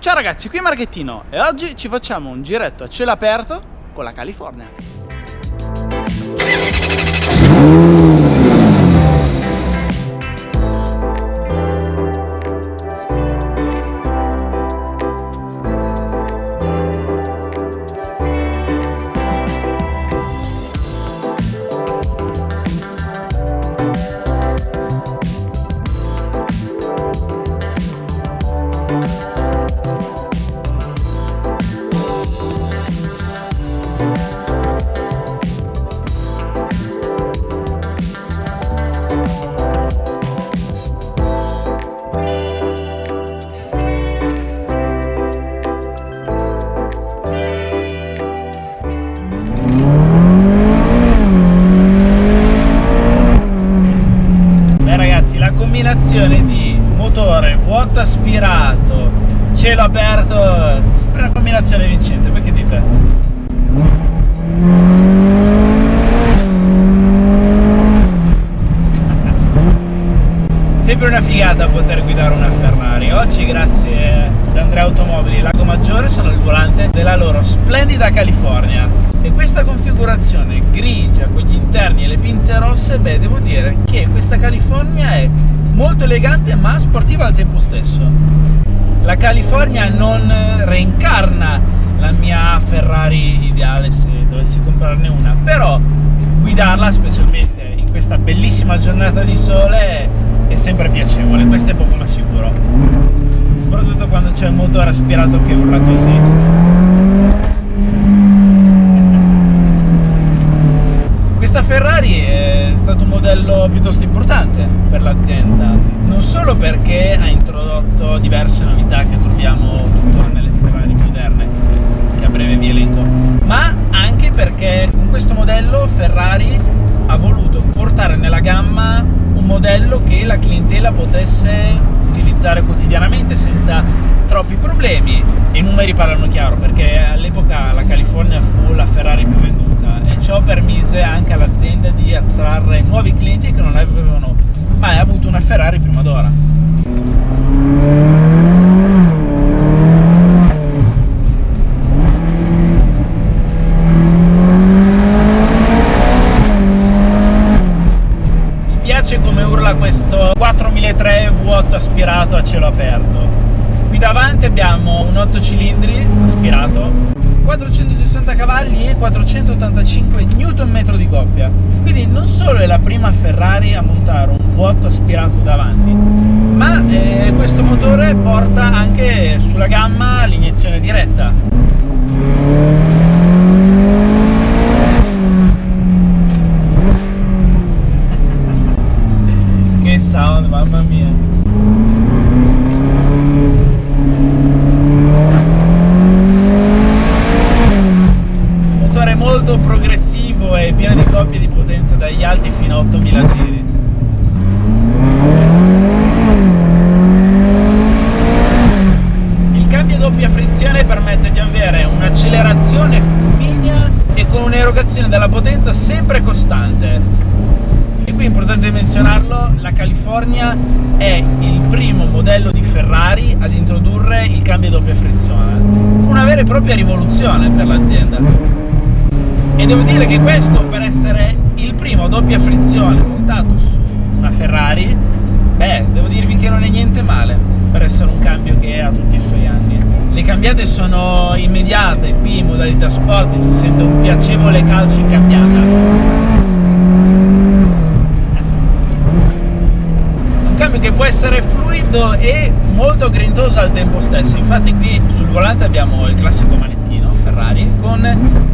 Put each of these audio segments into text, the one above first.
Ciao ragazzi, qui è Marchettino e oggi ci facciamo un giretto a cielo aperto con la California. La combinazione di motore vuoto aspirato, cielo aperto, sembra una combinazione vincente, voi che dite? Sempre una figata poter guidare una Ferrari. Oggi grazie ad Andrea Automobili Lago Maggiore sono al volante della loro splendida California e questa configurazione grigia con gli interni e le pinze rosse, beh, devo dire che questa California è molto elegante ma sportiva al tempo stesso. La California non reincarna la mia Ferrari ideale se dovessi comprarne una, però guidarla, specialmente in questa bellissima giornata di sole, è sempre piacevole, questo è poco ma sicuro, soprattutto quando c'è un motore aspirato che urla così. Questa Ferrari è stato un modello piuttosto importante per l'azienda, non solo perché ha introdotto diverse novità che troviamo tuttora nelle Ferrari moderne, che a breve vi elenco, ma anche perché con questo modello Ferrari ha voluto portare nella gamma un modello che la clientela potesse utilizzare quotidianamente senza troppi problemi, e i numeri parlano chiaro perché all'epoca la California fu la Ferrari più venduta e ciò permise anche all'azienda di attrarre nuovi clienti che non avevano mai avuto una Ferrari prima d'ora. Mi piace come urla questo 4003 vuoto aspirato a cielo aperto. Qui davanti abbiamo un 8 cilindri aspirato, 460 cavalli e 485 Nm di coppia. Quindi non solo è la prima Ferrari a montare un vuoto aspirato davanti, ma questo motore porta anche sulla gamma l'iniezione diretta. Che sound, mamma mia! Molto progressivo e pieno di coppie di potenza dagli alti fino a 8000 giri. Il cambio a doppia frizione permette di avere un'accelerazione fulminea e con un'erogazione della potenza sempre costante. E qui è importante menzionarlo, la California è il primo modello di Ferrari ad introdurre il cambio a doppia frizione. Fu una vera e propria rivoluzione per l'azienda. E devo dire che questo, per essere il primo a doppia frizione montato su una Ferrari, devo dirvi che non è niente male per essere un cambio che ha tutti i suoi anni. Le cambiate sono immediate, qui in modalità sport si sente un piacevole calcio in cambiata. Un cambio che può essere fluido e molto grintoso al tempo stesso. Infatti qui sul volante abbiamo il classico manettino Ferrari con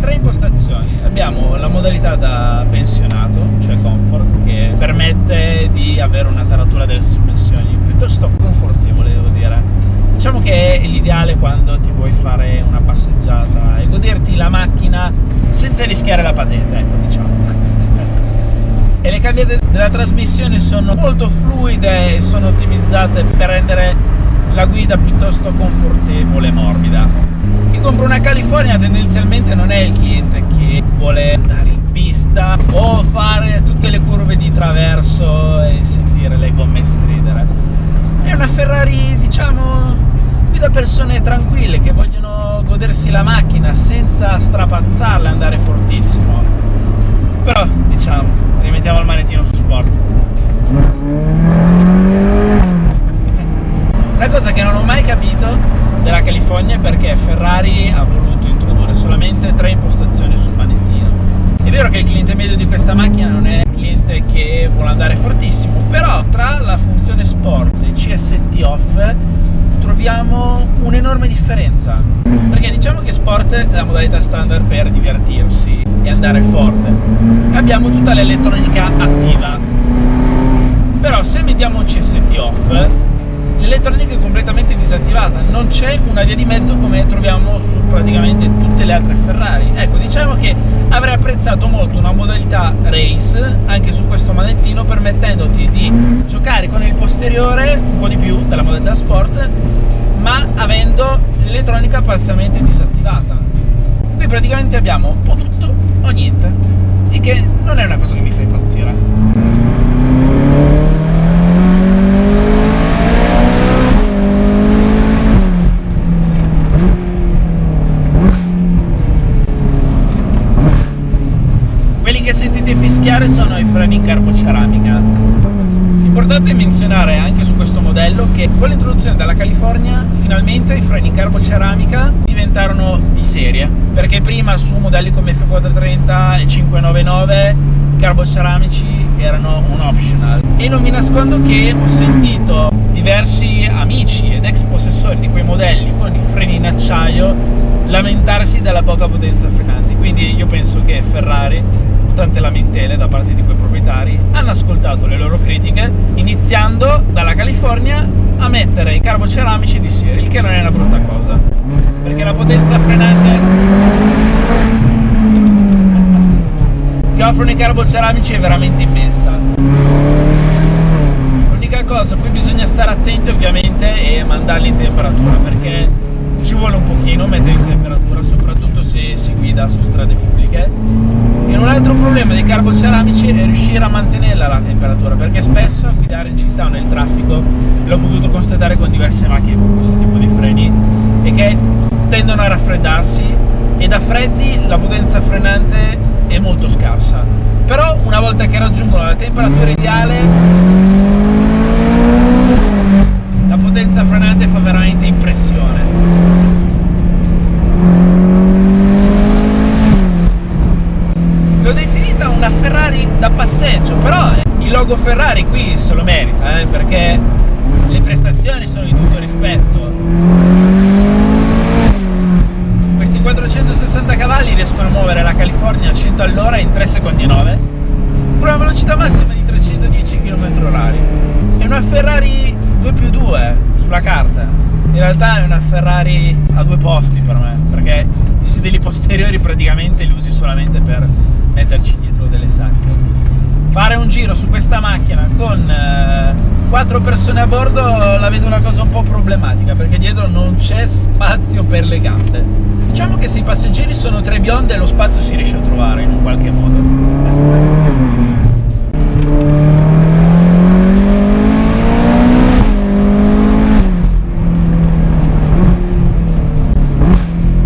3 impostazioni. Abbiamo la modalità da pensionato, cioè comfort, che permette di avere una taratura delle sospensioni piuttosto confortevole, devo dire. Diciamo che è l'ideale quando ti vuoi fare una passeggiata e goderti la macchina senza rischiare la patente, ecco, diciamo. E le cambiate della trasmissione sono molto fluide e sono ottimizzate per rendere la guida piuttosto confortevole e morbida. Chi compra una California tendenzialmente non è il cliente che vuole andare in pista o fare tutte le curve di traverso e sentire le gomme stridere. È una Ferrari, diciamo, qui da persone tranquille che vogliono godersi la macchina senza strapazzarla e andare fortissimo. Però diciamo, rimettiamo il manettino su sport. Una cosa che non ho mai capito della California è perché Ferrari ha voluto introdurre solamente 3 impostazioni sul manettino. È vero che il cliente medio di questa macchina non è il cliente che vuole andare fortissimo, però tra la funzione sport e CST off troviamo un'enorme differenza, perché diciamo che sport è la modalità standard per divertirsi e andare forte, abbiamo tutta l'elettronica attiva, però se mettiamo un CST off l'elettronica è completamente disattivata, non c'è una via di mezzo come troviamo su praticamente tutte le altre Ferrari. Ecco, diciamo che avrei apprezzato molto una modalità race anche su questo manettino, permettendoti di giocare con il posteriore un po' di più della modalità sport, ma avendo l'elettronica parzialmente disattivata. Qui praticamente abbiamo un po' tutto o niente, il che non è una cosa che mi fa impazzire. Che sentite fischiare sono i freni in carboceramica. Importante menzionare anche su questo modello che con l'introduzione della California finalmente i freni in carboceramica diventarono di serie, perché prima su modelli come F430 e 599 i carboceramici erano un optional, e non vi nascondo che ho sentito diversi amici ed ex possessori di quei modelli con i freni in acciaio lamentarsi della poca potenza frenante. Quindi io penso che Ferrari, tante lamentele da parte di quei proprietari, hanno ascoltato le loro critiche, iniziando dalla California a mettere i carboceramici di serie, il che non è una brutta cosa, perché la potenza frenante che offrono i carboceramici è veramente immensa. L'unica cosa a cui bisogna stare attenti ovviamente è mandarli in temperatura, perché ci vuole un pochino mettere in temperatura, soprattutto se si guida su strade pubbliche. E un altro problema dei carboceramici è riuscire a mantenerla la temperatura, perché spesso a guidare in città o nel traffico, l'ho potuto constatare con diverse macchine con questo tipo di freni, è che tendono a raffreddarsi e da freddi la potenza frenante è molto scarsa. Però una volta che raggiungono la temperatura ideale, la potenza frenante fa veramente impressione. L'ho definita una Ferrari da passeggio, però il logo Ferrari qui se lo merita, perché le prestazioni sono di tutto rispetto. Questi 460 cavalli riescono a muovere la California a 100 all'ora in 3 secondi e 9 con una velocità massima di 310 km/h. È una Ferrari 2+2 sulla carta, in realtà è una Ferrari a 2 posti per me, perché i sedili posteriori praticamente li usi solamente per metterci dietro delle sacche. Fare un giro su questa macchina con 4 persone a bordo la vedo una cosa un po' problematica, perché dietro non c'è spazio per le gambe. Diciamo che se i passeggeri sono 3 bionde lo spazio si riesce a trovare in un qualche modo.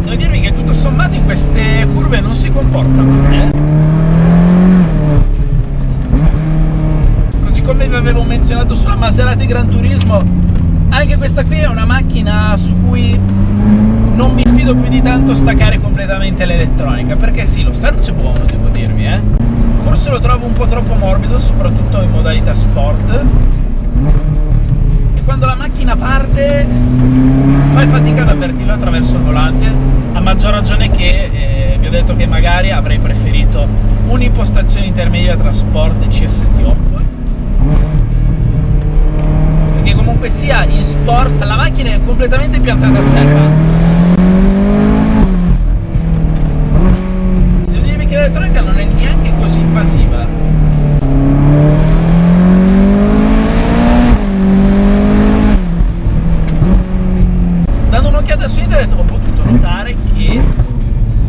Devo dirvi che tutto sommato in queste curve non si comportano, Così come vi avevo menzionato sulla Maserati Gran Turismo, anche questa qui è una macchina su cui non mi fido più di tanto staccare completamente l'elettronica, perché sì, lo start c'è buono, devo dirvi, forse lo trovo un po' troppo morbido, soprattutto in modalità sport, e quando la macchina parte fai fatica ad avvertirlo attraverso il volante, a maggior ragione che vi ho detto che magari avrei preferito un'impostazione intermedia tra sport e CST off, perché comunque sia in sport la macchina è completamente piantata a terra. Devo dirvi che l'elettronica non è neanche così invasiva. Dando un'occhiata su internet ho potuto notare che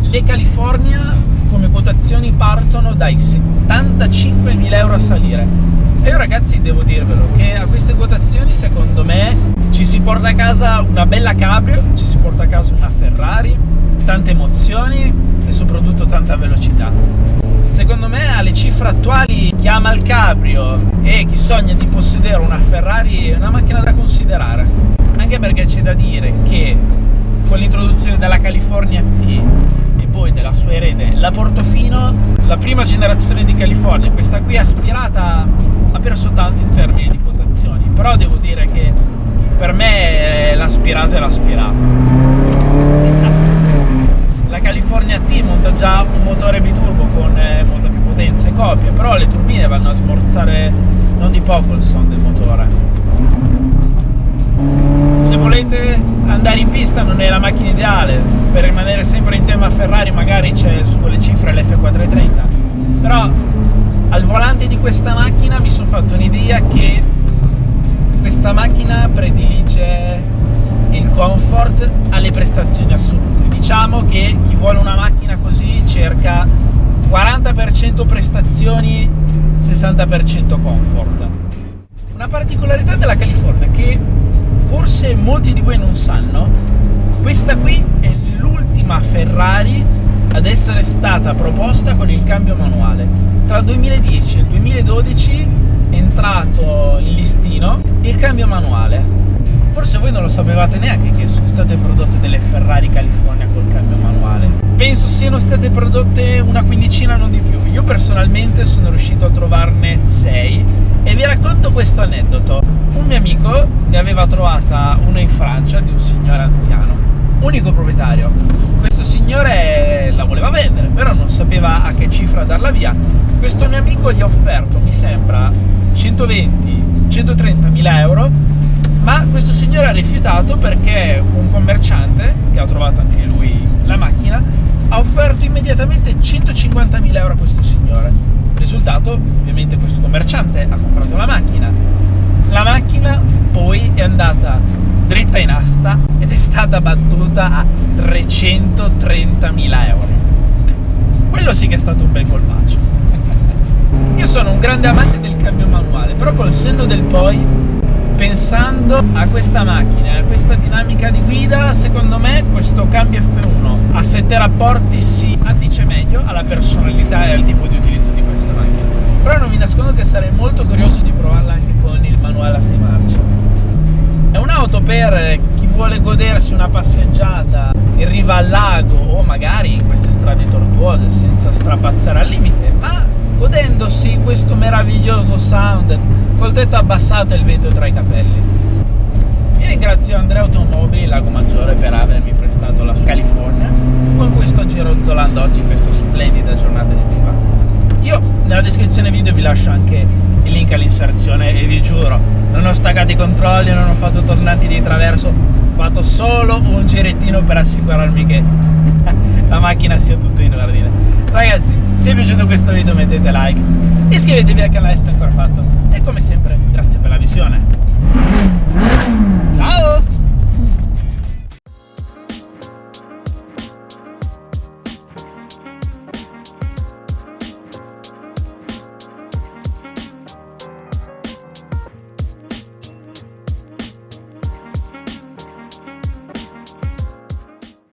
le California come quotazioni partono dai 75.000 euro a salire. E io ragazzi devo dirvelo che a queste quotazioni secondo me ci si porta a casa una bella cabrio, ci si porta a casa una Ferrari, tante emozioni e soprattutto tanta velocità. Secondo me alle cifre attuali chi ama il cabrio e chi sogna di possedere una Ferrari è una macchina da considerare, anche perché c'è da dire che con l'introduzione della California T e poi della sua erede la Portofino, la prima generazione di California, questa qui aspirata ha perso tanto in termini di quotazioni, però devo dire che per me l'aspirato è l'aspirato. La California T monta già un motore biturbo con molta più potenza e copia, però le turbine vanno a smorzare non di poco il suono del motore. Se volete andare in pista non è la macchina ideale, per rimanere sempre in tema Ferrari magari c'è su quelle cifre l'F430, però al volante di questa macchina mi sono fatto un'idea che questa macchina predilige il comfort alle prestazioni assolute. Diciamo che chi vuole una macchina così cerca 40% prestazioni, 60% comfort. Una particolarità della California che forse molti di voi non sanno: questa qui è l'ultima Ferrari ad essere stata proposta con il cambio manuale. Tra il 2010 e il 2012 è entrato in listino il cambio manuale. Forse voi non lo sapevate neanche che sono state prodotte delle Ferrari California col cambio manuale. Penso siano state prodotte una quindicina, non di più. Io personalmente sono riuscito a trovarne 6 e vi racconto questo aneddoto. Un mio amico ne aveva trovata una in Francia di un signore anziano, unico proprietario. Questo signore la voleva vendere, però non sapeva a che cifra darla via. Questo mio amico gli ha offerto, mi sembra, 120-130 mila euro, ma questo signore ha rifiutato perché un commerciante, che ha trovato anche lui la macchina, ha offerto immediatamente 150.000 euro a questo signore. Risultato, ovviamente questo commerciante ha comprato la macchina. La macchina poi è andata dritta in asta ed è stata battuta a 330.000 euro. Quello sì che è stato un bel colpaccio. Io sono un grande amante del cambio manuale, però col senno del poi, pensando a questa macchina, a questa dinamica di guida, secondo me questo cambio F1 a 7 rapporti si addice meglio alla personalità e al tipo di utilizzo di questa macchina. Però non vi nascondo che sarei molto curioso di provarla anche con il manuale a 6 marce. È un'auto per chi vuole godersi una passeggiata in riva al lago o magari in queste strade tortuose senza strapazzare al limite, ma godendosi questo meraviglioso sound col tetto abbassato e il vento tra i capelli. Io ringrazio Andrea Automobili Lago Maggiore per avermi prestato la sua California con cui sto girozzolando oggi in questa splendida giornata estiva. Io nella descrizione video vi lascio anche il link all'inserzione e vi giuro, non ho staccato i controlli, non ho fatto tornati di traverso, ho fatto solo un girettino per assicurarmi che la macchina sia tutta in ordine. Ragazzi, se vi è piaciuto questo video mettete like, iscrivetevi al canale se non ancora fatto e come sempre grazie per la visione. Ciao!